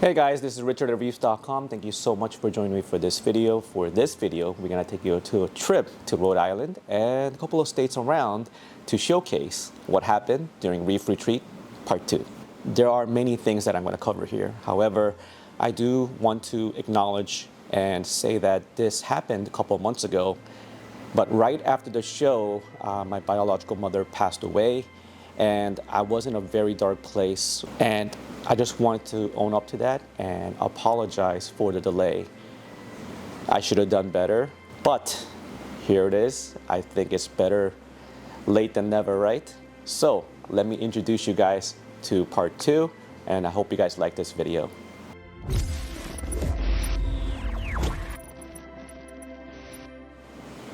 Hey guys, this is Richard at reefs.com. Thank you so much for joining me for this video. For this video, we're gonna take you to a trip to Rhode Island and a couple of states around to showcase what happened during Reef Retreat Part 2. There are many things that I'm gonna cover here. However, I do want to acknowledge and say that this happened a couple of months ago, but right after the show, my biological mother passed away and I was in a very dark place, and I just wanted to own up to that and apologize for the delay. I should have done better, but here it is. I think it's better late than never, right? So let me introduce you guys to part 2, and I hope you guys like this video.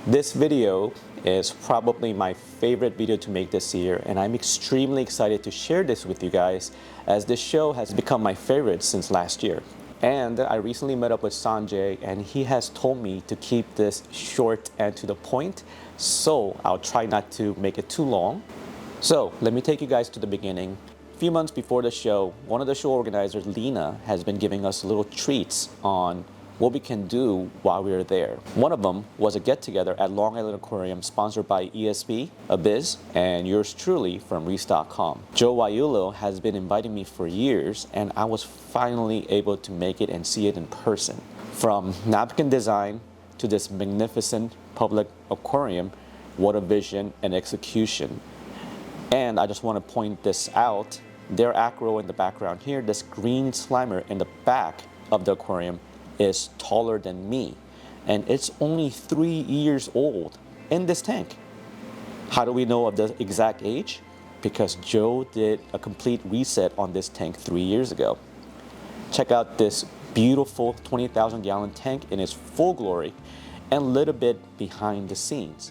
This video is probably my favorite video to make this year, and I'm extremely excited to share this with you guys as this show has become my favorite since last year. And I recently met up with Sanjay, and he has told me to keep this short and to the point, so I'll try not to make it too long. So let me take you guys to the beginning. A few months before the show, one of the show organizers, Lena, has been giving us little treats on what we can do while we are there. One of them was a get-together at Long Island Aquarium sponsored by ESB, Abiz, and yours truly from reefs.com. Joe Waiulo has been inviting me for years, and I was finally able to make it and see it in person. From napkin design to this magnificent public aquarium, what a vision and execution. And I just want to point this out, their acro in the background here, this green slimer in the back of the aquarium is taller than me, and it's only 3 years old in this tank. How do we know of the exact age? Because Joe did a complete reset on this tank 3 years ago. Check out this beautiful 20,000 gallon tank in its full glory and a little bit behind the scenes.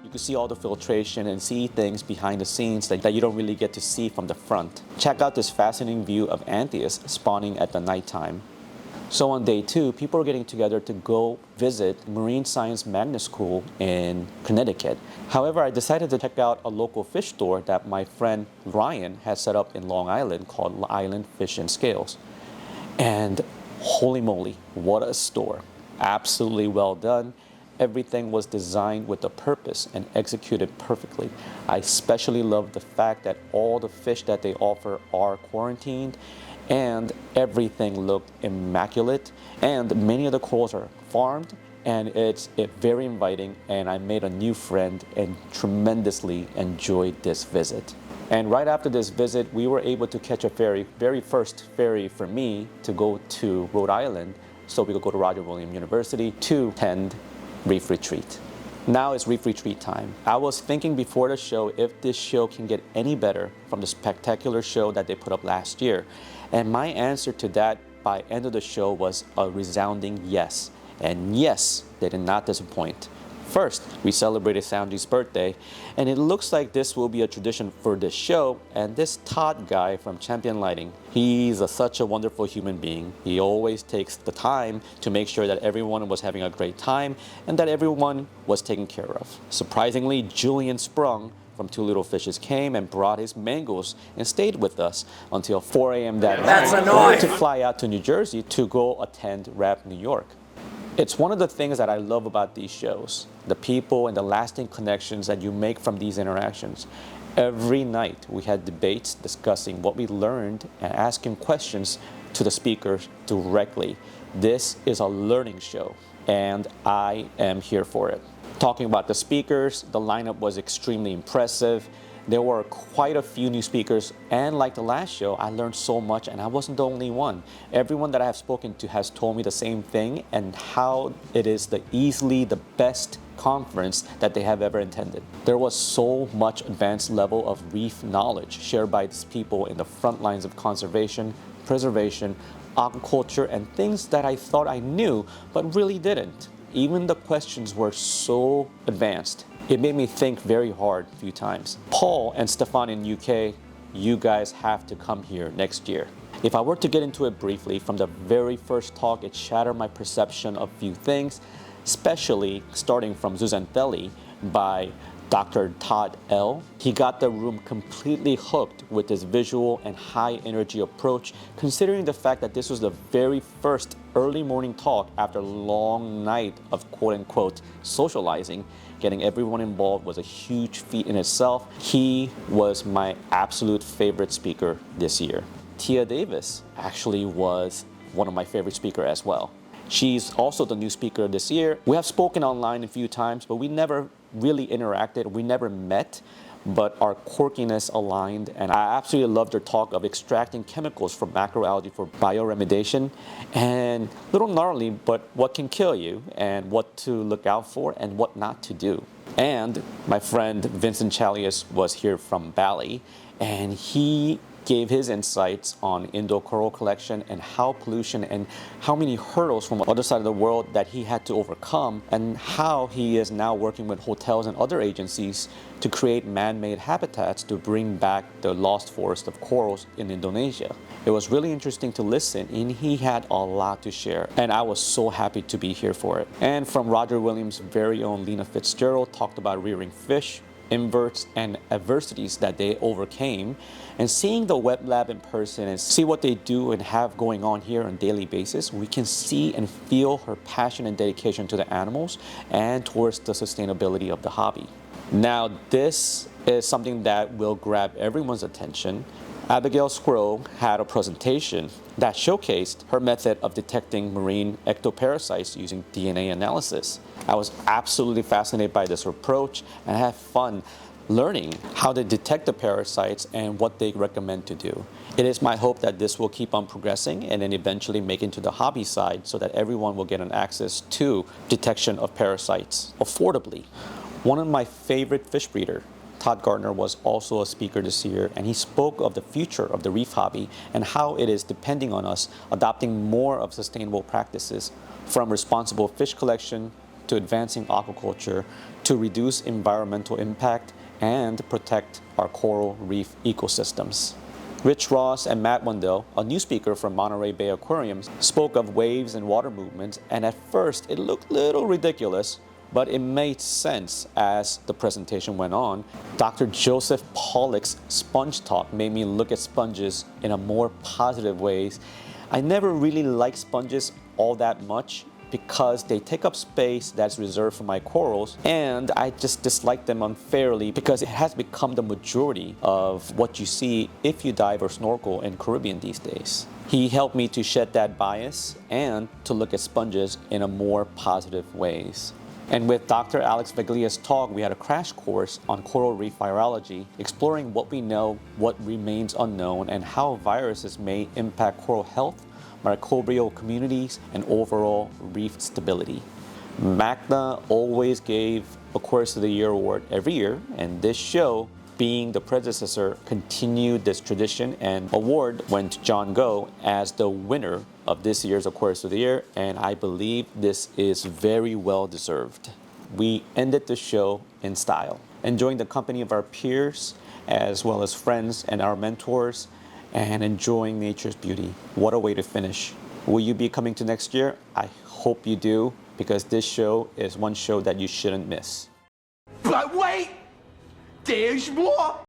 You can see all the filtration and see things behind the scenes that you don't really get to see from the front. Check out this fascinating view of Antheus spawning at the nighttime. So on day 2, people are getting together to go visit Marine Science Magnet School in Connecticut. However, I decided to check out a local fish store that my friend Ryan has set up in Long Island called Island Fish and Scales. And holy moly, what a store. Absolutely well done. Everything was designed with a purpose and executed perfectly. I especially love the fact that all the fish that they offer are quarantined, and everything looked immaculate, and many of the corals are farmed, and it's very inviting, and I made a new friend and tremendously enjoyed this visit. And right after this visit, we were able to catch a ferry, very first ferry for me to go to Rhode Island, so we could go to Roger Williams University to attend Reef Retreat. Now it's Reef Retreat time. I was thinking before the show if this show can get any better from the spectacular show that they put up last year. And my answer to that by end of the show was a resounding yes. And yes, they did not disappoint. First, we celebrated Sanjay's birthday, and it looks like this will be a tradition for this show. And this Todd guy from Champion Lighting, he's such a wonderful human being. He always takes the time to make sure that everyone was having a great time and that everyone was taken care of. Surprisingly, Julian Sprung from Two Little Fishes came and brought his mangoes and stayed with us until 4 a.m. that night. Only to fly out to New Jersey to go attend RAP New York. It's one of the things that I love about these shows, the people and the lasting connections that you make from these interactions. Every night we had debates discussing what we learned and asking questions to the speakers directly. This is a learning show, and I am here for it. Talking about the speakers, the lineup was extremely impressive. There were quite a few new speakers, and like the last show, I learned so much, and I wasn't the only one. Everyone that I have spoken to has told me the same thing, and how it is easily the best conference that they have ever attended. There was so much advanced level of reef knowledge shared by these people in the front lines of conservation, preservation, aquaculture, and things that I thought I knew, but really didn't. Even the questions were so advanced. It made me think very hard a few times. Paul and Stefan in UK, you guys have to come here next year. If I were to get into it briefly, from the very first talk, it shattered my perception of few things, especially starting from Zooxanthellae by Dr. Todd L. He got the room completely hooked with his visual and high energy approach, considering the fact that this was the very first early morning talk after a long night of quote-unquote socializing. Getting everyone involved was a huge feat in itself. He was my absolute favorite speaker this year. Tia Davis actually was one of my favorite speakers as well. She's also the new speaker this year. We have spoken online a few times, but we never really interacted. We never met, but our quirkiness aligned, and I absolutely loved her talk of extracting chemicals from macroalgae for bioremediation, and a little gnarly, but what can kill you, and what to look out for, and what not to do. And my friend Vincent Chalias was here from Bali, and he gave his insights on Indo coral collection and how pollution and how many hurdles from the other side of the world that he had to overcome, and how he is now working with hotels and other agencies to create man-made habitats to bring back the lost forest of corals in Indonesia. It was really interesting to listen, and he had a lot to share, and I was so happy to be here for it. And from Roger Williams' very own Lena Fitzgerald, talked about rearing fish, inverts, and adversities that they overcame, and seeing the wet lab in person and see what they do and have going on here on a daily basis, we can see and feel her passion and dedication to the animals and towards the sustainability of the hobby. Now, this is something that will grab everyone's attention. Abigail Squirrel had a presentation that showcased her method of detecting marine ectoparasites using DNA analysis. I was absolutely fascinated by this approach and had fun learning how to detect the parasites and what they recommend to do. It is my hope that this will keep on progressing and then eventually make it to the hobby side so that everyone will get an access to detection of parasites affordably. One of my favorite fish breeder, Todd Gardner, was also a speaker this year, and he spoke of the future of the reef hobby and how it is depending on us adopting more of sustainable practices, from responsible fish collection to advancing aquaculture to reduce environmental impact and protect our coral reef ecosystems. Rich Ross and Matt Wendell, a new speaker from Monterey Bay Aquarium, spoke of waves and water movements, and at first it looked a little ridiculous, but it made sense as the presentation went on. Dr. Joseph Pollock's sponge talk made me look at sponges in a more positive ways. I never really liked sponges all that much because they take up space that's reserved for my corals, and I just dislike them unfairly because it has become the majority of what you see if you dive or snorkel in Caribbean these days. He helped me to shed that bias and to look at sponges in a more positive ways. And with Dr. Alex Veglia's talk, we had a crash course on coral reef virology, exploring what we know, what remains unknown, and how viruses may impact coral health, microbial communities, and overall reef stability. MACNA always gave Aquarius of the Year award every year, and this show, being the predecessor, continued this tradition and award went to John Go as the winner of this year's Aquarius of the Year, and I believe this is very well deserved. We ended the show in style, enjoying the company of our peers as well as friends and our mentors, and enjoying nature's beauty. What a way to finish. Will you be coming to next year? I hope you do, because this show is one show that you shouldn't miss. But wait! There's more!